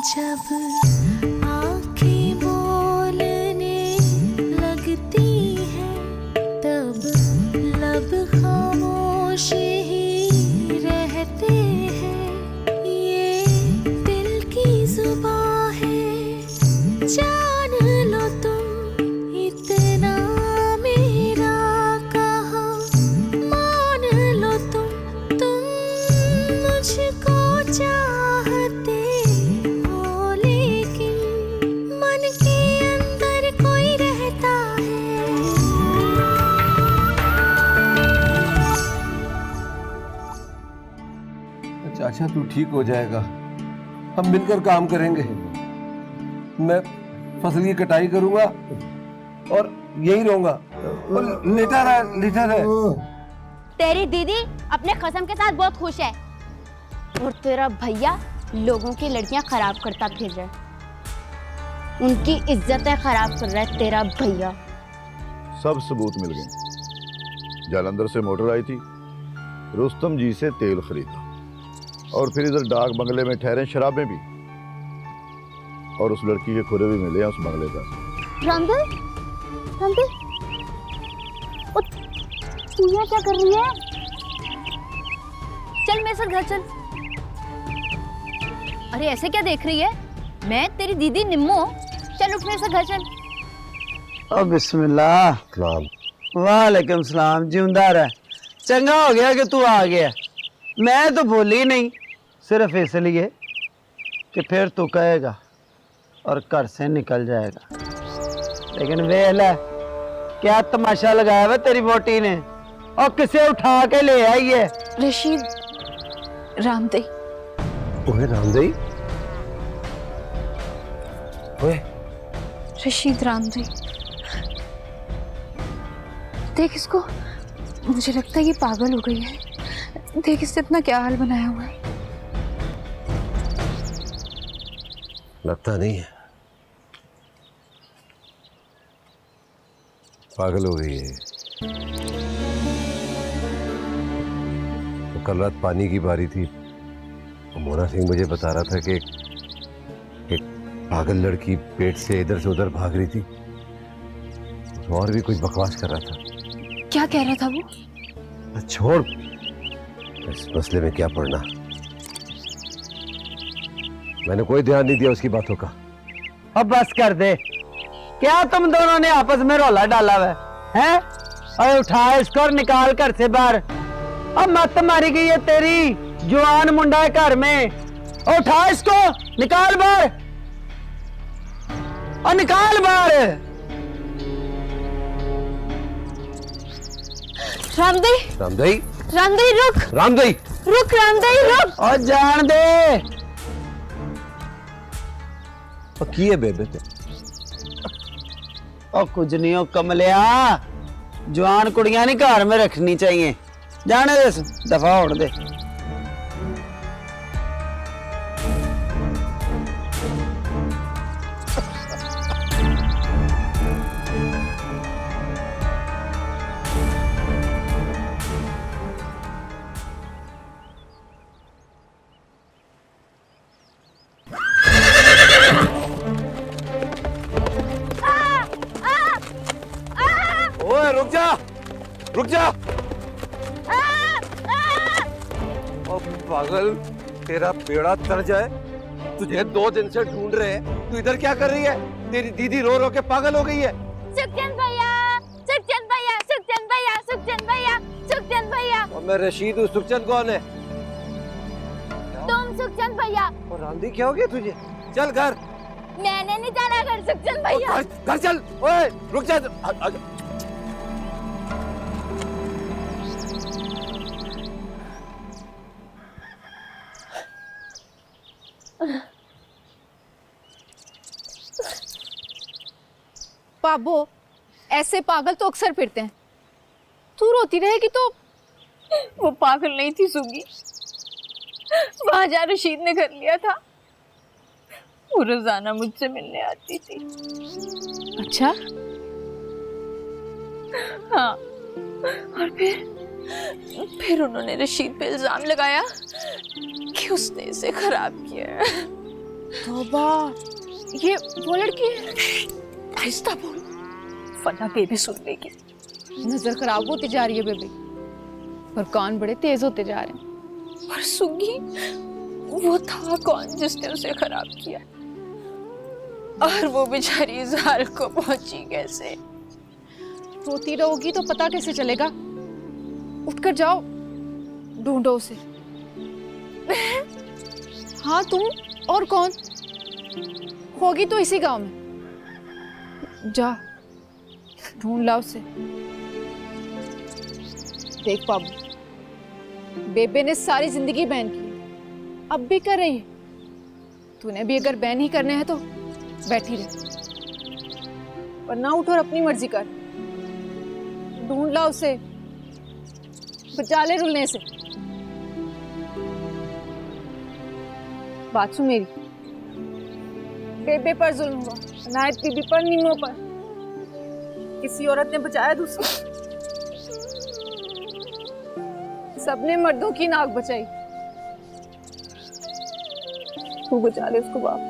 जब आँखें बोलने लगती है तब लब खामोश ही रहते हैं। ये दिल की जुबान है, जान लो तुम इतना मेरा कहा, मान लो तुम मुझको चाहते हो, लेकिन मन के अंदर कोई रहता है। चाचा तू ठीक हो जाएगा, हम मिलकर काम करेंगे। मैं फसल की कटाई करूंगा और यही रहूंगा और लेटा रहे। तेरी दीदी अपने कसम के साथ बहुत खुश है और तेरा भैया लोगों की लड़कियां खराब करता फिर रहा है, उनकी इज्जतें खराब कर रहा है तेरा भैया। सब सबूत मिल गए। जालंधर से मोटर आई थी, रुस्तम जी से तेल खरीदा और फिर इधर डाक बंगले में ठहरे शराबें भी, और उस लड़की के खुरे भी मिले हैं उस बंगले पर। रामदिल, रामदिल, तू यहाँ क्या कर रही है? चल मेरे साथ घर चल। अरे ऐसे क्या देख रही है? मैं तेरी दीदी निम्मो, चल उठ मेरे साथ घर चल। ओ बिस्मिल्लाह। वालेकुम सलाम। जिंदा रह। चंगा हो गया कि तू आ गया। मैं तो बोली नहीं, सिर्फ इसलिए कि फिर तू कहेगा और घर से निकल जाएगा। लेकिन वे ले क्या तमाशा लगाया हुआ तेरी बोटी ने, और किसे उठा के ले आई है? रशीद रामदई। ओए रामदई, ओए रशीद रामदई, देख इसको, मुझे लगता है ये पागल हो गई है। देख इससे अपना क्या हाल बनाया हुआ है। लगता नहीं है, पागल हो गई है। तो कल रात पानी की बारी थी, तो मोना सिंह मुझे बता रहा था कि एक पागल लड़की पेट से इधर से उधर भाग रही थी, और भी कुछ बकवास कर रहा था। क्या कह रहा था वो? छोड़, इस मसले में क्या पड़ना। मैंने कोई ध्यान नहीं दिया उसकी बातों का। अब बस कर दे। क्या तुम दोनों ने आपस में रौला डाला हुआ है? अरे उठा इसको और निकाल घर से बाहर। अब मत मारी गई है तेरी, जवान मुंडा है घर में। उठा इसको, निकाल बाहर, और निकाल बाहर। रामदई, रामदई, रामदई रुक, रामदई, रुक रामदई रुक। और जान दे। की है बेबे ते? और कुछ नहीं हो कमलिया, जवान कुड़ियां नहीं घर में रखनी चाहिए। जाने दे, दफा होड़ दे। ओए रुक जा, रुक जा। ओ पागल, तेरा बेड़ा तर जाए। तुझे 2 दिन से ढूंढ रहे हैं, तू इधर क्या कर रही है? तेरी दीदी रो रो के पागल हो गई है। सुखचंद भैया, सुखचंद भैया, सुखचंद भैया, सुखचंद भैया, सुखचंद भैया। और मैं रशीद हूँ। सुखचंद कौन है? तुम सुखचंद भैया। और रामदी क्या हो गया तुझे? चल घर। मैंने नहीं जाना घर सुखचंद भैया। घर चल। ओए रुक जा। बाबू, ऐसे पागल तो अक्सर फिरते हैं। तू रोती रहेगी तो। वो पागल नहीं थी सुगी, वहां जहाँ रशीद ने घर लिया था, वो रोजाना मुझसे मिलने आती थी। अच्छा? हाँ, और फिर उन्होंने रशीद पे इल्जाम लगाया कि उसने इसे खराब किया है। तौबा, ये वो लड़की है। आहिस्ता बोल, वरना बेबी सुन लेगी। नजर खराब होती जा रही है बेबी, और कान बड़े तेज होते जा रहे हैं। और सुगी, वो था कौन जिसने उसे खराब किया? और वो बेचारी इस हाल को पहुंची कैसे? रोती रहोगी तो पता कैसे चलेगा? उठकर जाओ, ढूंढो उसे। हाँ तुम और कौन? होगी तो इसी गांव में। जा ढूंढ ला उसे। देख बाबू, बेबे ने सारी जिंदगी बैन की, अब भी कर रही है। तूने भी अगर बैन ही करने हैं तो बैठी रह, वरना उठ और अपनी मर्जी कर। ढूंढ ला उसे, बचा ले रुलने से। बात सुन मेरी, बेबे पर जुल्म हुआ, अनायत बीबी पर, नीमो पर। किसी औरत ने बचाया दूसरी, सबने मर्दों की नाक बचाई। तू बचा ले उसको बाप,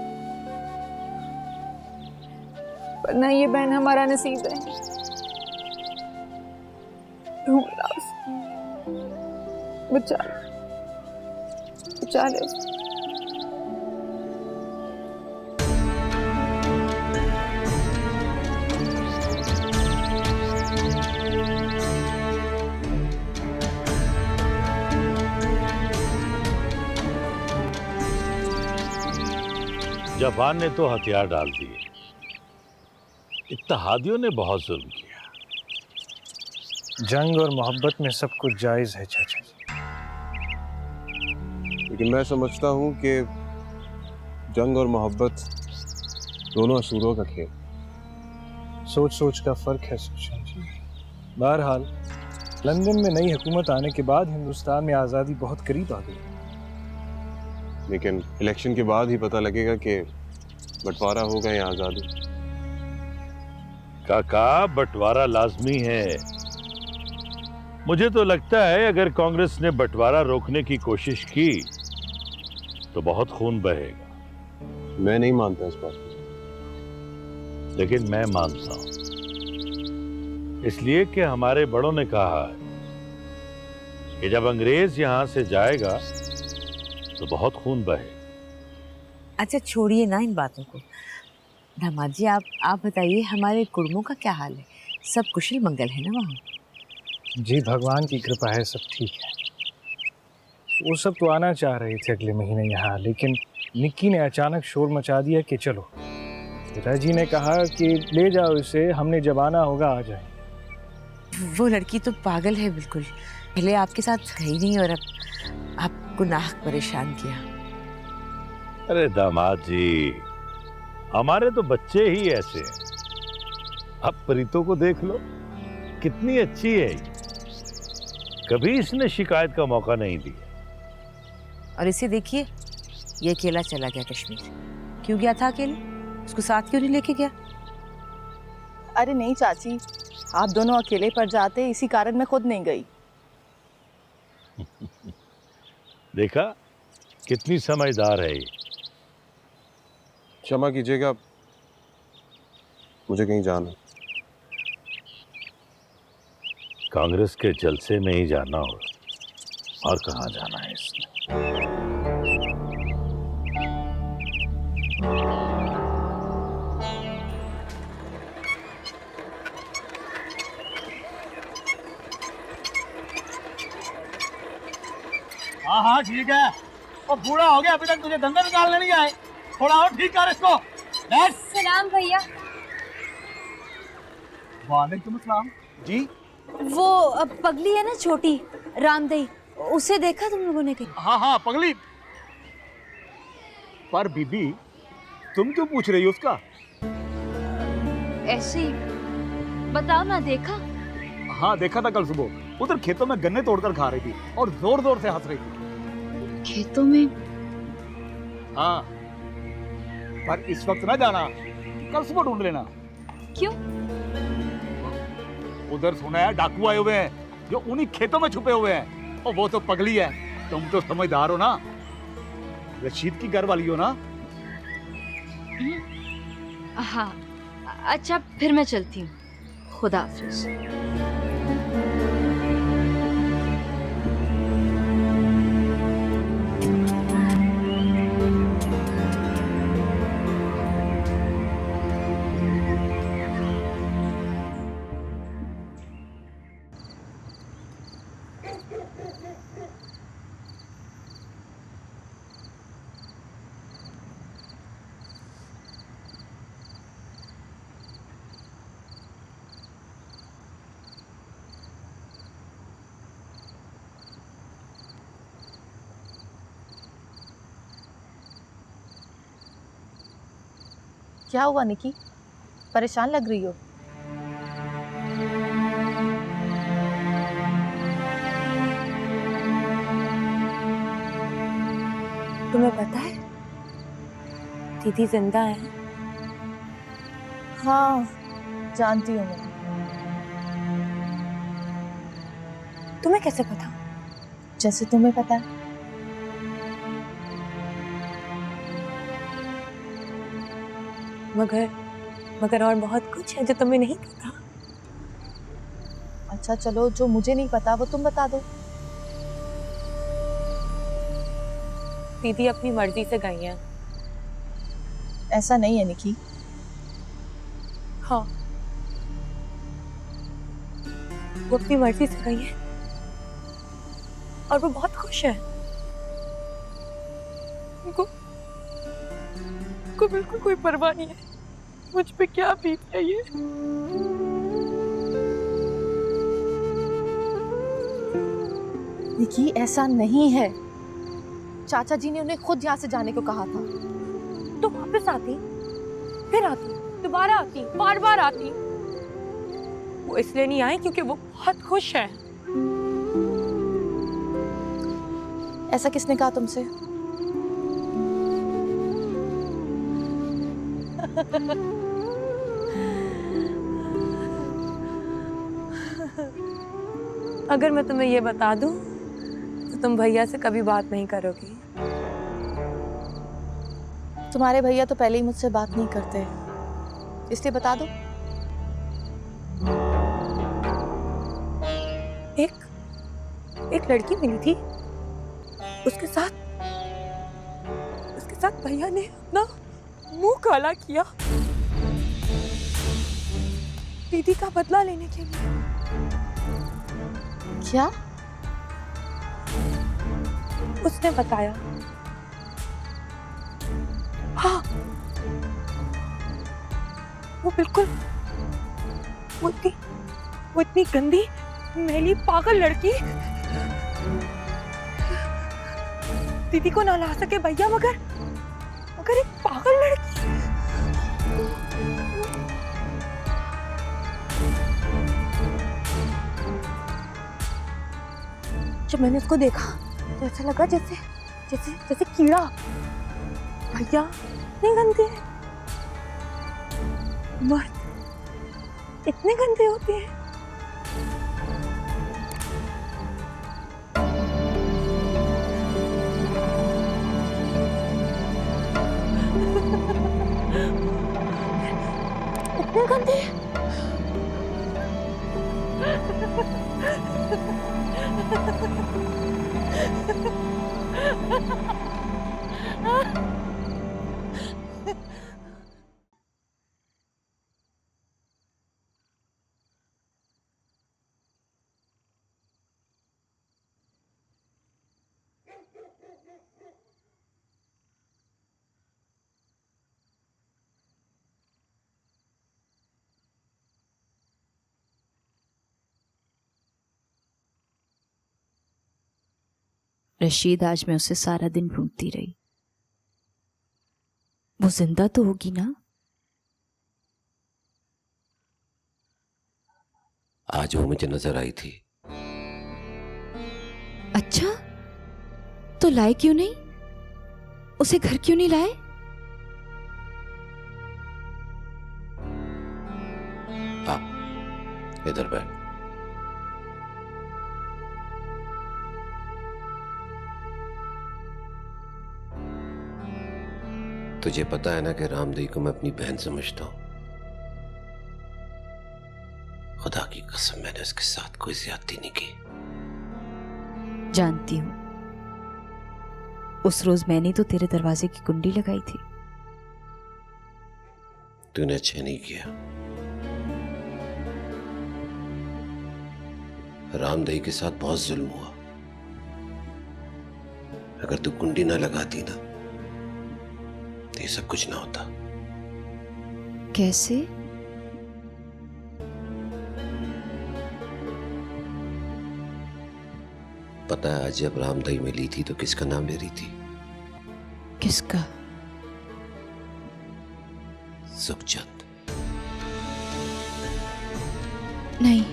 वरना ये बहन हमारा नसीब है। ढूंढ ला उसे, बचा ले उसे। जापान ने तो हथियार डाल दिए, इत्तेहादियों ने बहुत जुल्म किया। जंग और मोहब्बत में सब कुछ जायज़ है चाचा जी। लेकिन मैं समझता हूँ कि जंग और मोहब्बत दोनों असूलों का खेल। सोच सोच का फ़र्क है सुशांत जी। बहरहाल लंदन में नई हुकूमत आने के बाद हिंदुस्तान में आज़ादी बहुत करीब आ गई। लेकिन इलेक्शन के बाद ही पता लगेगा कि बंटवारा होगा या आज़ादी। काका, बंटवारा लाजमी है। मुझे तो लगता है अगर कांग्रेस ने बंटवारा रोकने की कोशिश की तो बहुत खून बहेगा। मैं नहीं मानता इस बात को, लेकिन मैं मानता हूं, इसलिए कि हमारे बड़ों ने कहा है कि जब अंग्रेज यहां से जाएगा तो बहुत खून बहेगा। अच्छा छोड़िए ना इन बातों को। दामाद जी आप बताइए, हमारे कुड़मों का क्या हाल है? सब कुशल मंगल है ना वहाँ? जी भगवान की कृपा है, सब ठीक है। वो सब तो आना चाह रहे थे अगले महीने यहाँ, लेकिन निक्की ने अचानक शोर मचा दिया कि चलो। पिताजी ने कहा कि ले जाओ इसे, हमने जब आना होगा आ जाए। वो लड़की तो पागल है बिल्कुल। पहले आपके साथ गई नहीं और अब आपको नाहक परेशान किया। अरे दामाद जी, हमारे तो बच्चे ही ऐसे हैं। अब प्रीतो को देख लो, कितनी अच्छी है। कभी इसने शिकायत का मौका नहीं दिया। और इसे देखिए, ये अकेला चला गया कश्मीर। क्यों गया था अकेले? उसको साथ क्यों नहीं लेके गया? अरे नहीं चाची, आप दोनों अकेले पड़ जाते, इसी कारण मैं खुद नहीं गई। देखा कितनी समझदार है ये। क्षमा कीजिएगा, मुझे कहीं जाना। कांग्रेस के जलसे में ही जाना होगा, और कहाँ जाना है इसने। हाँ हाँ ठीक है। वो बूढ़ा हो गया, अभी तक तुझे दंगे निकालने नहीं आए। थोड़ा और ठीक कर इसको। सलाम भैया। वालेकुम सलाम जी। वो पगली है ना छोटी, रामदई, उसे देखा तुम लोगों ने कहीं? हाँ हाँ पगली। पर बीबी, तुम क्यों पूछ रही हो उसका? ऐसे ही बताओ ना, देखा? हाँ देखा था, कल सुबह उधर खेतों में गन्ने तोड़कर खा रही थी और जोर जोर से हंस रही थी। खेतों में? हाँ, पर इस वक्त ना जाना, कल सुबह ढूंढ लेना। क्यों? उधर सुना है डाकू आए हुए हैं जो उन्हीं खेतों में छुपे हुए हैं, और वो तो पगली है। तुम तो समझदार हो ना, रशीद की घर वाली हो ना, हाँ, अच्छा फिर मैं चलती हूँ। खुदा हाफिज। क्या हुआ निकी, परेशान लग रही हो? तुम्हें पता है दीदी जिंदा है? हाँ जानती हूँ मैं। तुम्हें कैसे पता? जैसे तुम्हें पता है। मगर और बहुत कुछ है जो तुम्हें नहीं पता। अच्छा चलो, जो मुझे नहीं पता वो तुम बता दो। दीदी अपनी मर्जी से गई हैं। ऐसा नहीं है निकी। हाँ, वो अपनी मर्जी से गई है और वो बहुत खुश है। उनको बिल्कुल कोई परवाह नहीं है मुझ पे क्या बीत रही है। निकी ऐसा नहीं है, चाचा जी ने उन्हें खुद यहाँ से जाने को कहा था। तो वापस आती, फिर आती, दोबारा आती, बार बार आती। वो इसलिए नहीं आई क्योंकि वो बहुत खुश है। ऐसा किसने कहा तुमसे? अगर मैं तुम्हें ये बता दूं तो तुम भैया से कभी बात नहीं करोगी। तुम्हारे भैया तो पहले ही मुझसे बात नहीं करते, इसलिए बता दो। एक लड़की मिली थी, उसके साथ भैया ने अपना मुंह काला किया दीदी का बदला लेने के लिए। क्या? उसने बताया। हाँ, वो इतनी गंदी मैली पागल लड़की दीदी को ना ला सके भैया, मगर एक पागल लड़की। जब मैंने उसको देखा तो ऐसा लगा जैसे कीड़ा। भैया इतने गंदे हैं, मर्द इतने गंदे होते हैं। इतने गंदे हैं। रशीद, आज मैं उसे सारा दिन ढूंढती रही। वो जिंदा तो होगी ना? आज वो मुझे नजर आई थी। अच्छा, तो लाए क्यों नहीं? उसे घर क्यों नहीं लाए? इधर बैठ। तुझे पता है ना कि रामदेई को मैं अपनी बहन समझता हूं। खुदा की कसम मैंने उसके साथ कोई ज्यादती नहीं की। जानती हूँ, उस रोज मैंने तो तेरे दरवाजे की कुंडी लगाई थी। तूने अच्छा नहीं किया। रामदेई के साथ बहुत जुल्म हुआ। अगर तू कुंडी ना लगाती ना तो ये सब कुछ ना होता। कैसे? पता है आज जब रामदेई मिली थी तो किसका नाम ले रही थी? किसका? सुखचंद। नहीं,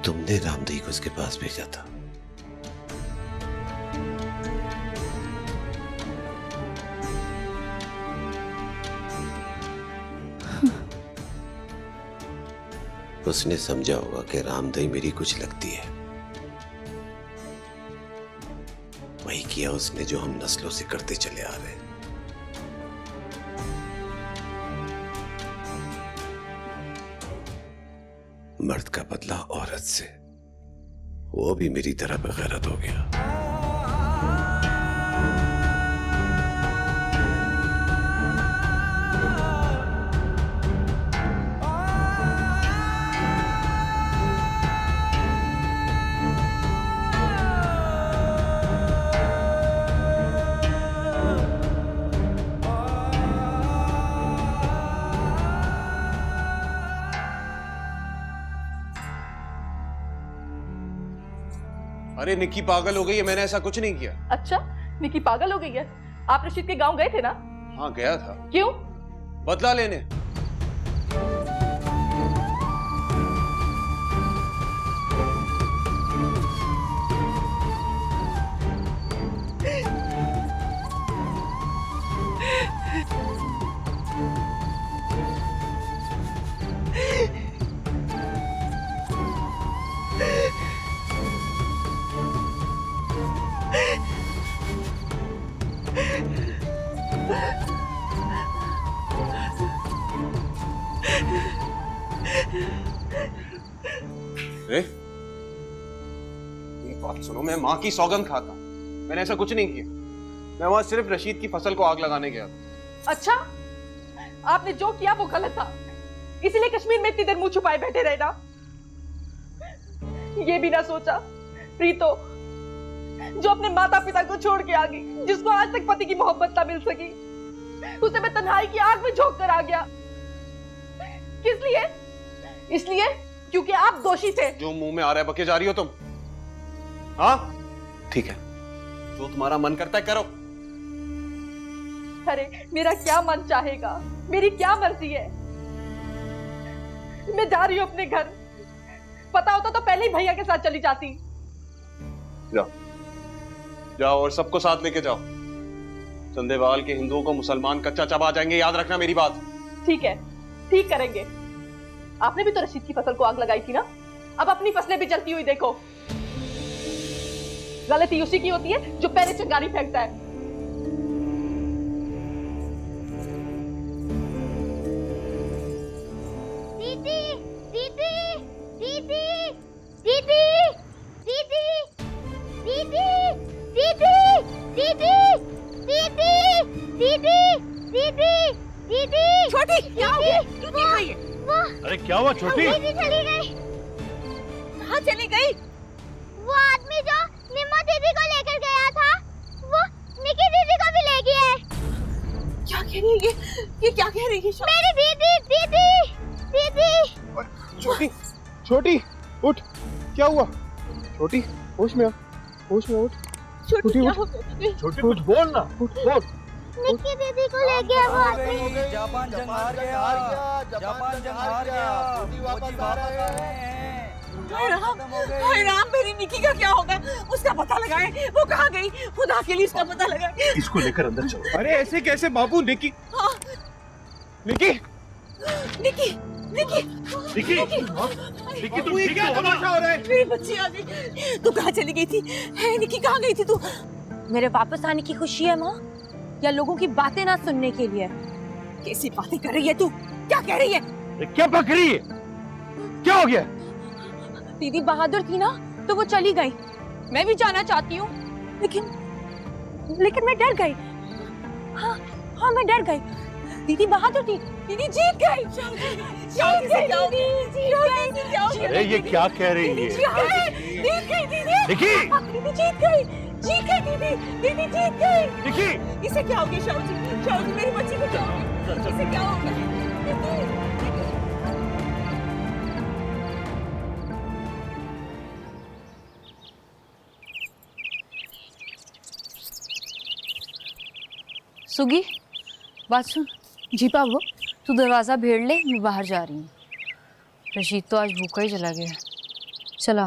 तुमने रामदेई को उसके पास भेजा था। उसने समझा होगा कि रामदेई मेरी कुछ लगती है। वही किया उसने जो हम नस्लों से करते चले आ रहे हैं। मर्द का बदला औरत से, वो भी मेरी तरह बेगैरत हो गया। अरे निक्की पागल हो गई है, मैंने ऐसा कुछ नहीं किया। अच्छा, निकी पागल हो गई है? आप रशीद के गांव गए थे ना? हाँ गया था। क्यों? बदला लेने। एक बात सुनो, मैं माँ की सौगंध खाता हूँ, मैंने ऐसा कुछ नहीं किया। मैं वहां सिर्फ रशीद की फसल को आग लगाने गया था। अच्छा, आपने जो किया वो गलत था, इसीलिए कश्मीर में इतनी देर मुंह छुपाए बैठे रहे ना। ये भी ना सोचा प्रीतो, जो अपने माता पिता को छोड़ के आ गई, जिसको आज तक पति की मोहब्बत ना मिल सकी, उसे मैं तन्हाई की आग में झोंक कर आ गया। किस लिए? इसलिए क्योंकि आप दोषी थे। जो मुंह में आ रहा है बके जा रही हो तुम। हाँ ठीक है, जो तुम्हारा मन करता है करो। अरे मेरा क्या मन चाहेगा, मेरी क्या मर्जी है। मैं जा रही हूँ अपने घर, पता होता तो पहले ही भैया के साथ चली जाती। जाओ जाओ और सबको साथ लेके जाओ। चंदेवाल के हिंदुओं को मुसलमान कच्चा चबा जाएंगे, याद रखना मेरी बात। ठीक है, ठीक करेंगे। आपने भी तो रशीद की फसल को आग लगाई थी ना, अब अपनी फसलें भी जलती हुई देखो। गलती उसी की होती है जो पहले चिंगारी फेंकता है। दीदी, दीदी, दीदी, दीदी, दीदी, दीदी, दीदी, दीदी, दीदी, दीदी, दीदी, दीदी। छोटी, क्या हो गया? क्यों दिखाई है? अरे क्या हुआ छोटी? दीदी चली गई। कहाँ चली गई? वो आदमी जो निम्मा दीदी को लेकर गया था, वो निकी दीदी को भी ले गया है। क्या कह रही है ये क्या कह रही है? मेरी दीदी, दीदी, दीदी। छोटी, छोटी उठ, क्या हुआ? छोटी होश में आ, होश में उठ। छोटी क्या उठ। हो गया? छोटी कुछ बोल ना, उठ बोल। निकी दीदी को ले गया वो आदमी। जापान जंग हार गया, जापान जंग हार गया, मोदी वापस आ रहे हैं। हाय राम, मेरी निकी का क्या होगा? उसका पता लगाए, वो कहाँ गई? खुदा के लिए इसका पता लगाए। इसको लेकर अंदर चलो। अरे ऐसे कैसे बाबू? निकी, निकी, निकी, निकी, निकी, निकी तुम ठीक हो? तमाशा हो रहा है। मेरी बच्ची आ गई। तू कहाँ चली गई थी? है निकी, कहाँ गई थी तू? मेरे वापस आने की खुशी है माँ, या लोगों की बातें ना सुनने के लिए। कैसी बातें कर रही है तू? क्या कह रही है? क्या पक रही है? क्या हो गया? दीदी बहादुर थी ना तो वो चली गई। मैं भी जाना चाहती हूँ लेकिन मैं डर गई। हाँ मैं डर गई। दीदी बहादुर थी। दीदी जीत गई। अरे ये क्या कह रही है? जीत गई दीदी। निकी! दीदी जीत गई दीदी। दीदी जीत गई। निकी! इसे क्या हो गया शाहू जी? शाहू जी मेरी बच्ची को क्या हो गया? इसे क्या हो गया? सुगी, बात सुन। जी बाबू। तू दरवाज़ा भेड़ ले, मैं बाहर जा रही हूँ। रशीद तो आज भूखा ही चला गया। चला।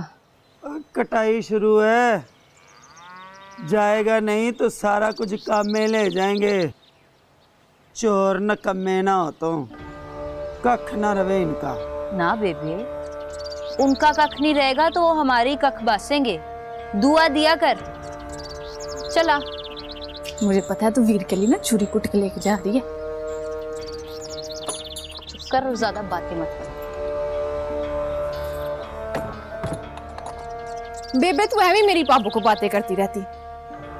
कटाई शुरू है, जाएगा नहीं तो सारा कुछ काम में ले जाएंगे। चोर नकम्मे ना हो तो कख ना रवे इनका। ना बेबे, उनका कख नहीं रहेगा तो वो हमारी कख बासेंगे। दुआ दिया कर। चला। मुझे पता है तू वीर के लिए ना चूरी कुट के लेके जा रही है। चुप कर और ज्यादा बातें मत कर। बेबे तू है भी मेरी पापा को बातें करती रहती।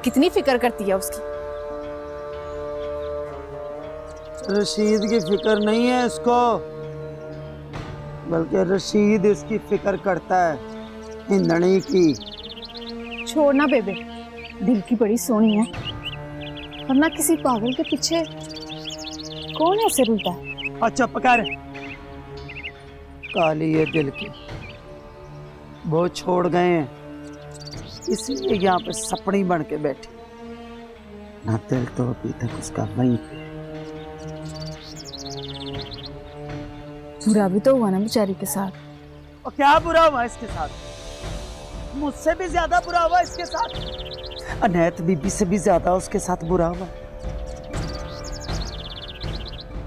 कितनी फिक्र करती है उसकी। रशीद की फिक्र नहीं है इसको, बल्कि रशीद इसकी फिक्र करता है हिंदनी की। छोड़ना बेबे, दिल की बड़ी सोनी है, वरना किसी पागल के पीछे कौन ऐसे रुलता है। अच्छा पकड़, काली है दिल की, वो छोड़ गए हैं इसलिए यहाँ पे सपनी बन के बैठी। ना दिल तो अभी तक उसका वहीं पे। बुरा भी तो हुआ ना बेचारी के साथ। और क्या बुरा हुआ इसके साथ? मुझसे भी ज्यादा बुरा हुआ इसके साथ। अनैत बीबी से भी ज्यादा उसके साथ बुरा हुआ।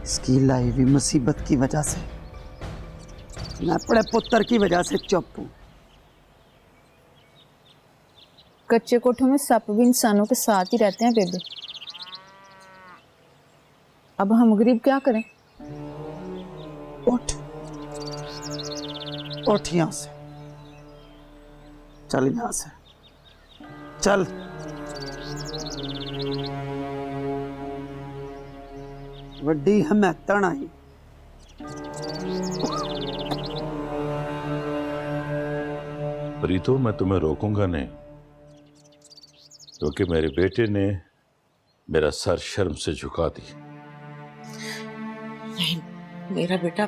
इसकी लाई हुई मुसीबत की वजह से मैं अपने पुत्र की वजह से चुप हूं। कच्चे कोठों में सांप भी इंसानों के साथ ही रहते हैं बेबे। अब हम गरीब क्या करें? उठ उठ यहां से, चल यहां से चल। वड्डी हमैतन आई। प्रीतो, मैं तुम्हें रोकूंगा नहीं, क्योंकि मेरे बेटे ने मेरा सर शर्म से झुका दी। नहीं, मेरा बेटा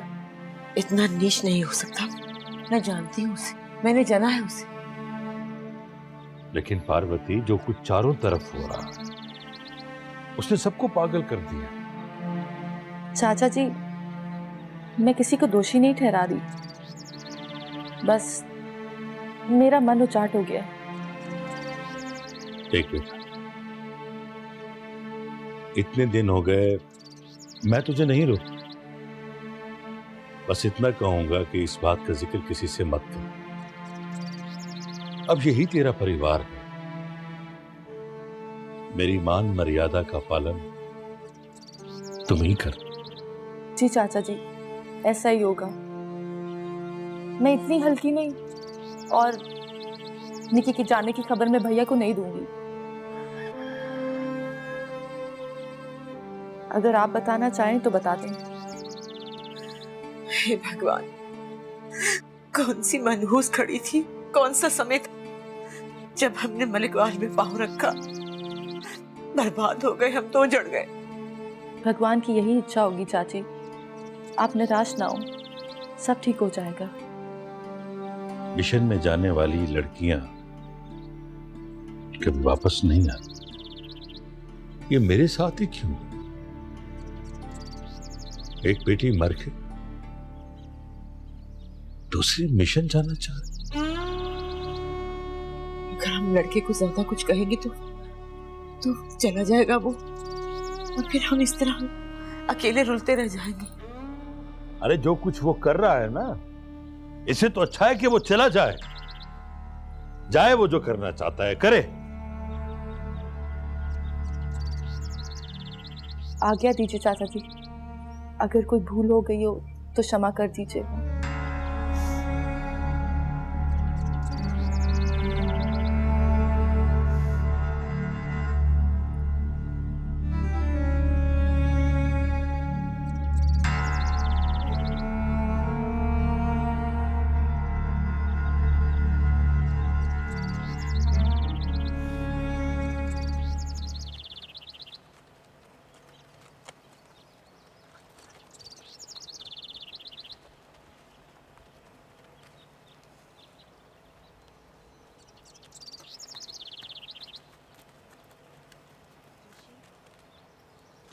इतना नीच नहीं हो सकता। मैं जानती हूँ उसे, मैंने जाना है उसे। लेकिन पार्वती, जो कुछ चारों तरफ हो रहा, उसने सबको पागल कर दिया। चाचा जी, मैं किसी को दोषी नहीं ठहरा रही, बस मेरा मन उचाट हो गया। देख बेटा, इतने दिन हो गए, मैं तुझे नहीं रोक, बस इतना कहूंगा कि इस बात का जिक्र किसी से मत कर। अब यही तेरा परिवार है। मेरी मान मर्यादा का पालन तुम ही कर। जी चाचा जी, ऐसा ही होगा। मैं इतनी हल्की नहीं, और निकी के जाने की खबर मैं भैया को नहीं दूंगी। अगर आप बताना चाहें तो बता दें। हे भगवान, कौन सी मनहूस खड़ी थी, कौन सा समय था जब हमने मलिकवाल में पांव रखा। बर्बाद हो गए हम तो, उजड़ गए। भगवान की यही इच्छा होगी चाची, आप निराश ना हो, सब ठीक हो जाएगा। मिशन में जाने वाली लड़कियां कभी वापस नहीं आती। ये मेरे साथ ही क्यों? एक बेटी मर के दूसरी मिशन जाना चाह रही। अगर हम लड़के को ज्यादा कुछ कहेंगे तो चला जाएगा वो, और फिर हम इस तरह अकेले रुलते रह जाएंगे। अरे जो कुछ वो कर रहा है ना, इसे तो अच्छा है कि वो चला जाए। वो जो करना चाहता है करे। आज्ञा दीजिए चाचा जी, अगर कोई भूल हो गई हो तो क्षमा कर दीजिएगा।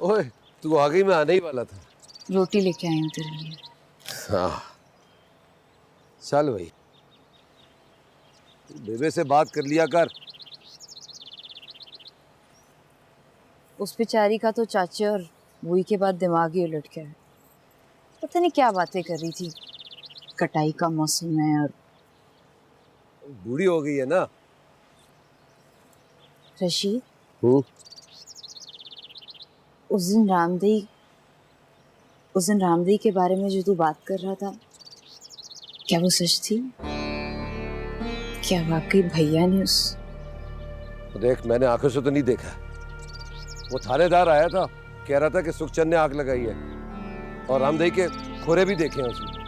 ओए, तू आ गई, मैं आने ही वाला था। रोटी लेके आई हूँ तेरे लिए। हाँ, चल भाई, बेबे से बात कर लिया कर। उस बेचारी का तो चाचे और बुई के बाद दिमाग ही उलट गया है। पता नहीं क्या बातें कर रही थी, कटाई का मौसम है और बूढ़ी हो गई है ना। रशीद, उस दिन रामदेई के बारे में जो तू बात कर रहा था, क्या वो सच थी? क्या वाकई भैया ने उस... देख, मैंने आंखों से तो नहीं देखा। वो थानेदार आया था, कह रहा था कि सुखचंद ने आग लगाई है और रामदेई के खोरे भी देखे हैं उसने।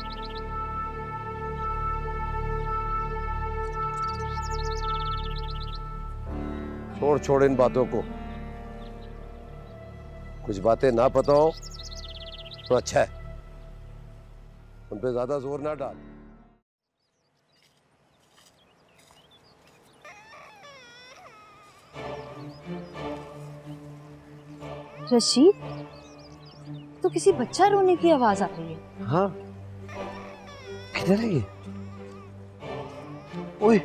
छोड़ इन बातों को। कुछ बातें ना पता हो तो अच्छा है, उन पे ज्यादा जोर ना डाल। रशीद, तो किसी बच्चा रोने की आवाज आ रही है। हाँ, किधर है ये? ओए,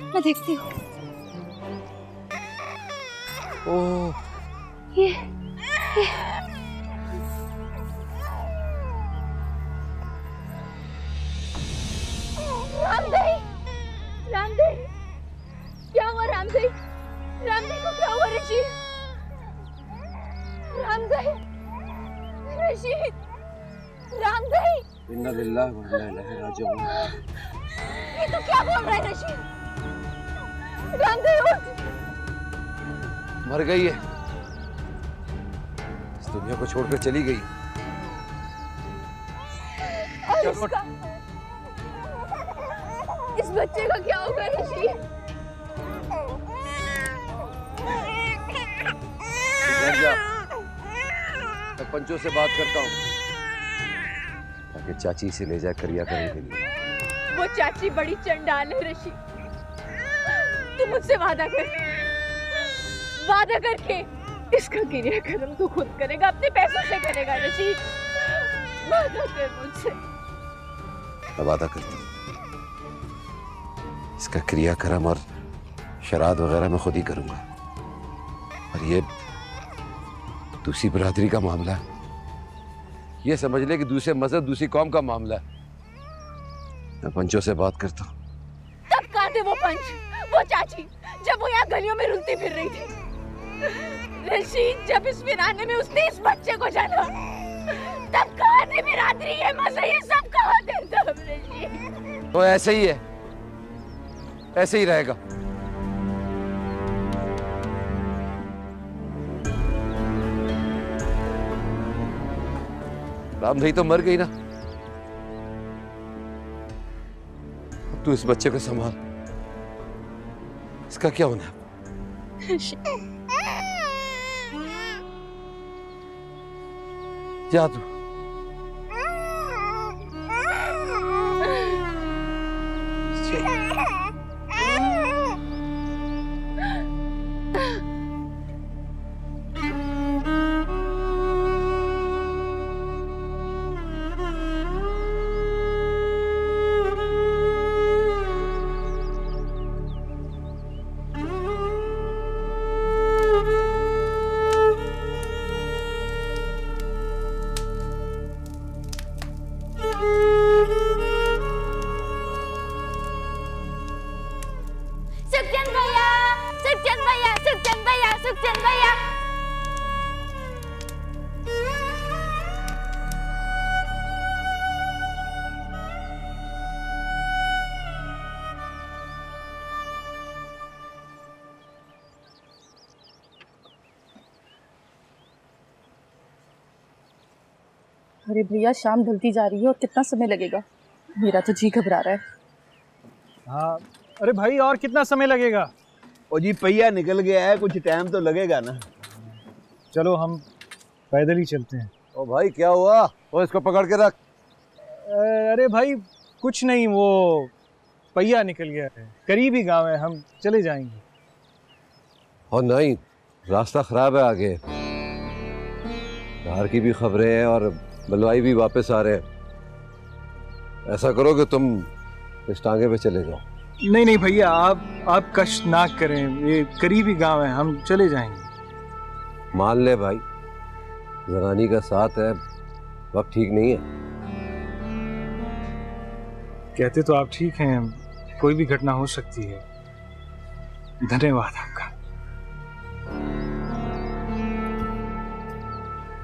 मैं देखती हूँ। ओह, ये रामदेई, क्या हुआ रामदेई? रामदेई को क्या हुआ? ऋषि, रामदेई, रशीद, रामदेई। इन्ना लिल्लाह व इन्ना इलैहि राजिऊन। ये तो क्या बोल रहा है रशीद? रामदेई उठ। मर गई है, इस दुनिया को छोड़कर चली गई। और इसका, इस बच्चे का क्या होगा ऋषि? मैं पंचों से बात करता हूँ ताकि चाची से ले जा करिया करने के लिए। वो चाची बड़ी चंडाल है ऋषि। तू मुझसे वादा करके इसका क्रियाक्रम तू खुद करेगा, अपने पैसों से करेगा ऋषि। वादा कर मुझसे। मैं वादा करता हूँ, इसका क्रियाक्रम और शराद वगैरह मैं खुद ही करूंगा। और ये दूसरी बिरादरी का मामला है, ये समझ ले कि दूसरे मजहब दूसरी कौम का मामला है। मैं पंचों से बात करता हूँ। तब कहाँ थे वो पंच, वो चाची, जब वो यहाँ गलियों में रुलती फिर रही थी? रशीद, जब इस वीराने में उसने इस बच्चे को जाना, तब कहाँ थे बिरादरी, ये मजा, ये सब कहाँ थे तब रशीद? तो ऐसे ही है, ऐसे ही रहेगा। रामदेई तो मर गई ना, अब तू इस बच्चे को संभाल। इसका क्या होना है? जा तू। सुखचंद भैया, सुखचंद भैया, सुखचंद भैया, सुखचंद भैया। अरे भैया शाम ढलती जा रही है और कितना समय लगेगा? मेरा तो जी घबरा रहा है। हाँ, अरे भाई और कितना समय लगेगा? ओ जी पहिया निकल गया है, कुछ टाइम तो लगेगा ना। चलो हम पैदल ही चलते हैं। ओ भाई क्या हुआ? वो इसको पकड़ के रख। अरे भाई कुछ नहीं, वो पहिया निकल गया है, करीबी गांव है, हम चले जाएंगे। और नहीं, रास्ता खराब है आगे, बाहर की भी खबरें हैं और बलवाई भी वापस आ रहे हैं। ऐसा करो कि तुम इस टांगे पे चले जाओ। नहीं नहीं भैया, आप कष्ट ना करें, ये करीबी गांव है, हम चले जाएंगे। मान ले भाई, जनानी का साथ है, वक्त ठीक नहीं है। कहते तो आप ठीक हैं, कोई भी घटना हो सकती है। धन्यवाद आपका।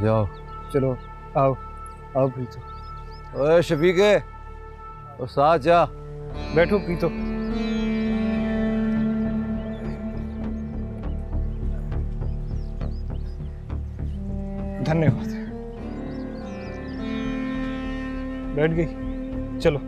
जाओ। चलो आओ आओ प्रीतो। ओए शफीके, और साथ जा। बैठो प्रीतो। धन्यवाद। बैठ गई, चलो।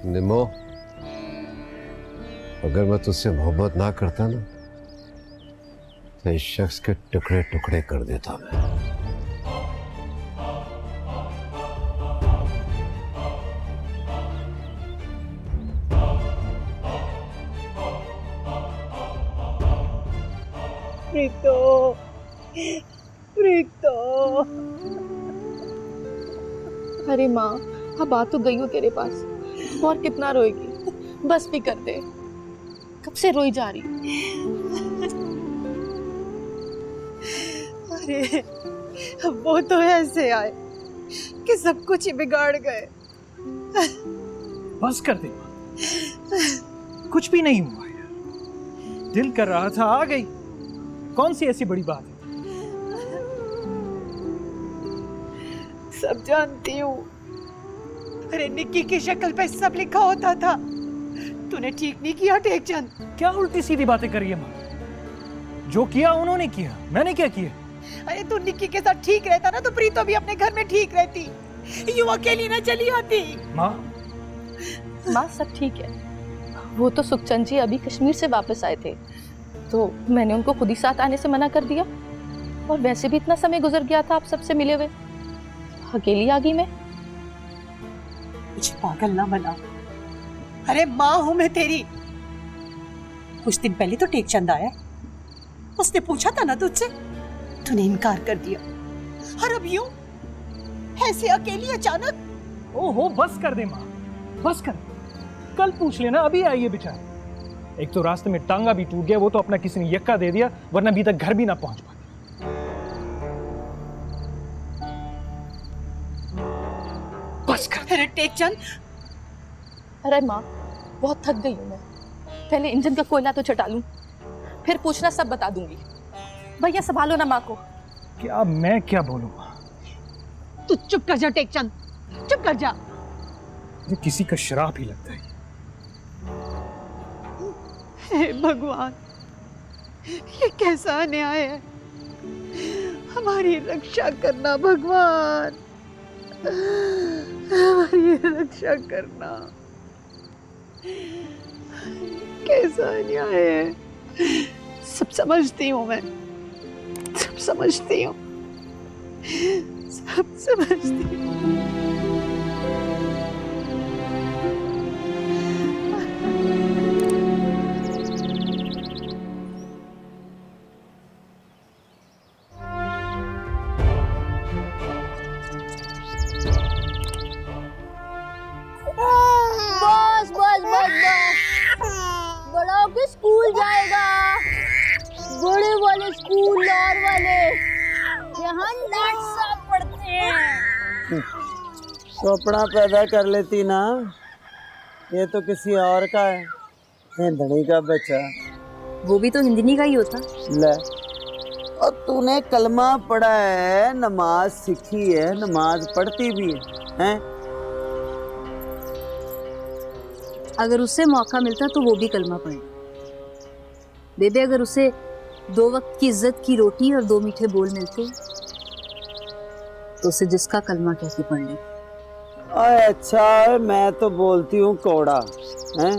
निमो, अगर मैं तुझसे मोहब्बत ना करता ना, तो इस शख्स के टुकड़े टुकड़े कर देता मैं। प्रीतो, प्रीतो। अरे माँ, अब आ तो गई हो तेरे पास, और कितना रोएगी? बस भी कर दे, कब से रोई जा रही। अरे वो तो ऐसे आए कि सब कुछ ही बिगाड़ गए। बस कर दे, कुछ भी नहीं हुआ यार, दिल कर रहा था आ गई, कौन सी ऐसी बड़ी बात है? सब जानती हूँ। अरे निक्की की शक्ल पे सब लिखा होता था। तूने ठीक नहीं किया टेकचंद। क्या उल्टी सीधी बातें करी है माँ? जो किया उन्होंने किया, मैंने क्या किया? अरे तू निक्की के साथ ठीक रहता ना तो प्रीतो भी अपने घर में ठीक रहती, यूं अकेली ना चली आती। माँ माँ सब ठीक है, वो तो सुखचंद जी अभी कश्मीर से वापस आए थे, तो मैंने उनको खुद ही साथ आने से मना कर दिया। और वैसे भी इतना समय गुजर गया था आप सबसे मिले हुए, अकेली आ गई मैं। मुझे पागल ना बना। अरे माँ हूं मैं तेरी। कुछ दिन पहले तो टेकचंद आया, उसने पूछा था ना तुझसे, तूने इनकार कर दिया। और अब यूं ऐसे अकेली अचानक। ओहो बस कर दे माँ, बस कर। कल पूछ लेना, अभी आई है बेचारी। एक तो रास्ते में टांगा भी टूट गया, वो तो अपना किसी ने यक्का दे दिया, वरना अभी तक घर भी ना पहुंच पाती। बस कर। अरे टेकचंद। अरे माँ बहुत थक गई हूँ मैं, पहले इंजन का कोयला तो चटा लूं, फिर पूछना सब बता दूंगी। भैया संभालो ना माँ को। क्या मैं क्या बोलूं? तू चुप कर जा टेकचंद, चुप कर जा। ये किसी का शराब ही लगता है। हे भगवान, ये कैसा अन्याय है। हमारी रक्षा करना भगवान, हमारी रक्षा करना। कैसा अन्याय है। सब समझती हूँ मैं, सब समझती हूँ, सब समझती हूँ। जाएगा। बड़े वाले स्कूल लार वाले यहाँ नेट साफ पढ़ते हैं। कपड़ा पैदा कर लेती ना, ये तो किसी और का है, हिंदनी का बच्चा। वो भी तो हिंदनी का ही होता। ले, और तूने कलमा पढ़ा है, नमाज सीखी है, नमाज पढ़ती भी है? अगर उससे मौका मिलता तो वो भी कलमा पढ़े। बेबे, अगर उसे 2 वक्त की इज्जत की रोटी और 2 मीठे बोल मिलते तो उसे जिसका कलमा कह के पढ़ ले। अच्छा, मैं तो बोलती हूँ कौड़ा है,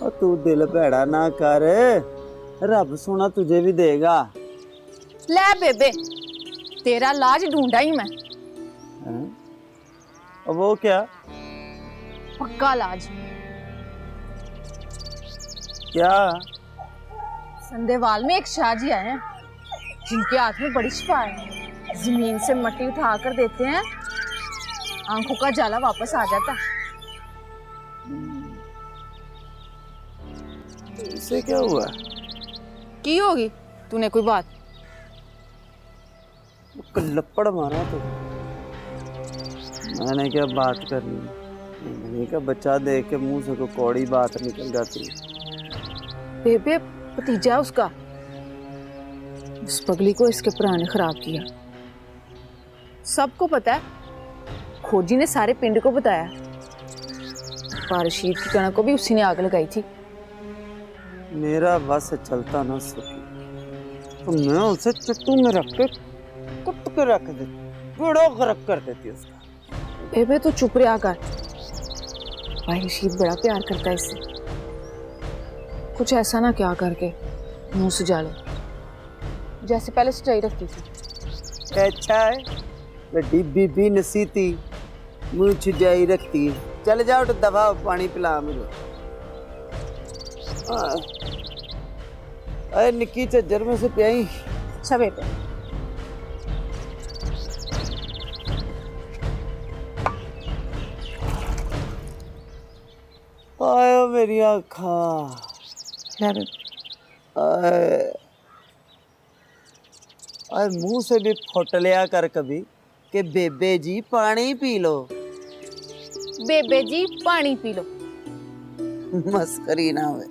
और तू दिल भैड़ा ना कर, रब सोना तुझे भी देगा। ले बेबे, तेरा लाज ढूंढा ही मैं। और वो क्या? पक्का लाज। क्या? संदेवाल में एक शाहजी आए हैं जिनके हाथ में बड़ी शिफा है। जमीन से मट्टी उठा कर देते हैं, आंखों का जाला वापस आ जाता। इससे क्या हुआ? की होगी तूने कोई बात? लपड़ मारा तो मैंने क्या बात करनी, मैंने क्या बच्चा देख के मुंह से कोई कौड़ी बात निकल जाती है। बेबे भतीजा है उसका, उस पगली को इसके प्रा ने खराब किया। सबको पता है, खोजी ने सारे पिंड को बताया। रशीद की कणक को भी उसी ने आग लगाई थी। मेरा बस चलता ना सकी तो मैं उसे चट्टू में रख के कुट के रख देती, बड़ा गरक कर देती उसका। बेबे तो चुप रहा कर, भाई रशीद बड़ा प्यार करता है इससे। कुछ ऐसा ना क्या करके मुंह सुजा लो, जैसे पहले सच्चाई रखती थी। अच्छा है, बड़ी बीबी नसीती मुंह छुजाई रखती है। चल जाओ तो दबा पानी पिला मुझे। अरे निक्की झज्जर में से पियाई। अच्छा बेटे। आयो मेरी आँखा। आए मुंह से भी फुट लिया कर कभी कि बेबे जी पानी पी लो। बेबे जी पानी पी लो। मस्करी ना हुए।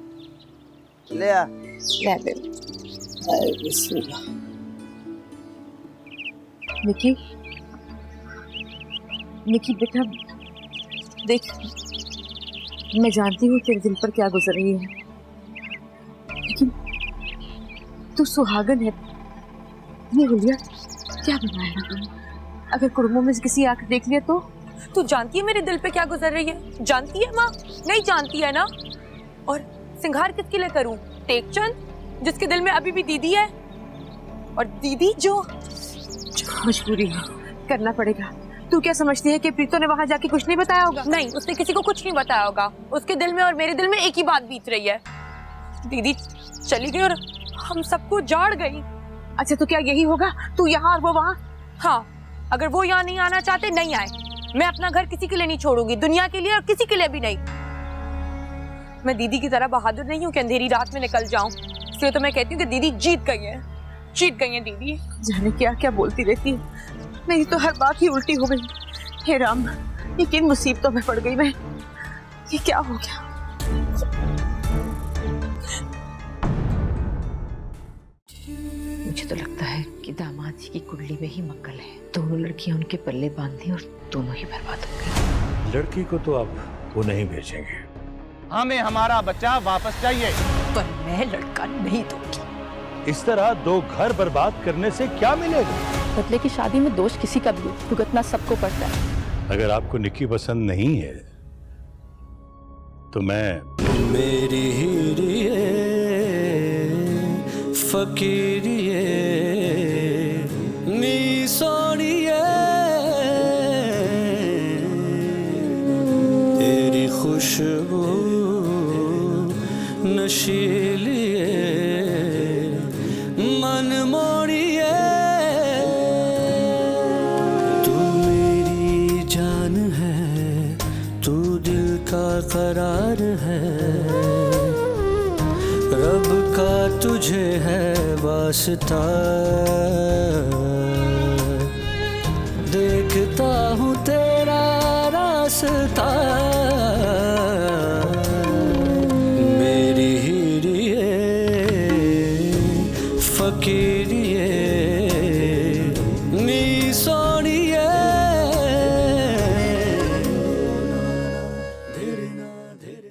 ले आ। ले बेबे। आए बिस्मिल्लाह। निकी, निकी बेटा देख, मैं जानती हूँ तेरे दिल पर क्या गुजर रही है, लेकिन तू सुहागन है। ये गुलिया क्या बनाया तूने? अगर कुड़मों में से किसी आके देख लिया तो? तू जानती है मेरे दिल पे क्या गुजर रही है? जानती है माँ? नहीं जानती है ना? और सिंगार किसके लिए करूं? टेकचंद, जिसके दिल में अभी भी दीदी है, और दीदी जो मजबूरी है, करना पड़ेगा। तू क्या समझती है कि प्रीतो ने वहां जाके कुछ नहीं बताया होगा? नहीं, उसने किसी को कुछ नहीं बताया होगा। उसके दिल में और मेरे दिल में एक ही बात बीत रही है, दीदी चली गई और हम सबको जाड़ गई। अच्छा, तो क्या यही होगा? तू यहाँ और वो वहाँ? हाँ, अगर वो यहाँ नहीं आना चाहते, नहीं आए। मैं अपना घर किसी के लिए नहीं छोड़ूंगी, दुनिया के लिए और किसी के लिए भी नहीं। मैं दीदी की तरह बहादुर नहीं हूँ कि अंधेरी रात में निकल जाऊं, इसलिए तो मैं कहती हूँ कि दीदी जीत गई है, जीत गई है दीदी। जाने क्या क्या बोलती रहती है, मेरी तो हर बात ही उल्टी हो गई। हे राम, ये किन मुसीबतों में पड़ गई मैं, ये क्या हो गया? मुझे तो लगता है कि दामाद जी की कुंडली में ही मंगल है। दोनों लड़कियां उनके पल्ले बांध दी और दोनों ही बर्बाद हो गई। लड़की को तो अब वो नहीं भेजेंगे। हमें हमारा बच्चा वापस चाहिए। पर मैं लड़का नहीं दूंगी। इस तरह 2 घर बर्बाद करने से क्या मिलेगा? बदले की शादी में दोष किसी का भी हो, भुगतना सबको पड़ता है। अगर आपको निक्की पसंद नहीं है तो मैं मेरी हीरिए फकीरिए नी सोनिए तेरी खुशबू नशीलिए मन मोड़िए तू मेरी जान है, तू दिल का करार है, रब का तुझे है वास्ता, देखता हूँ तेरा रास्ता, मेरी हीरिए फकीरिए नी सो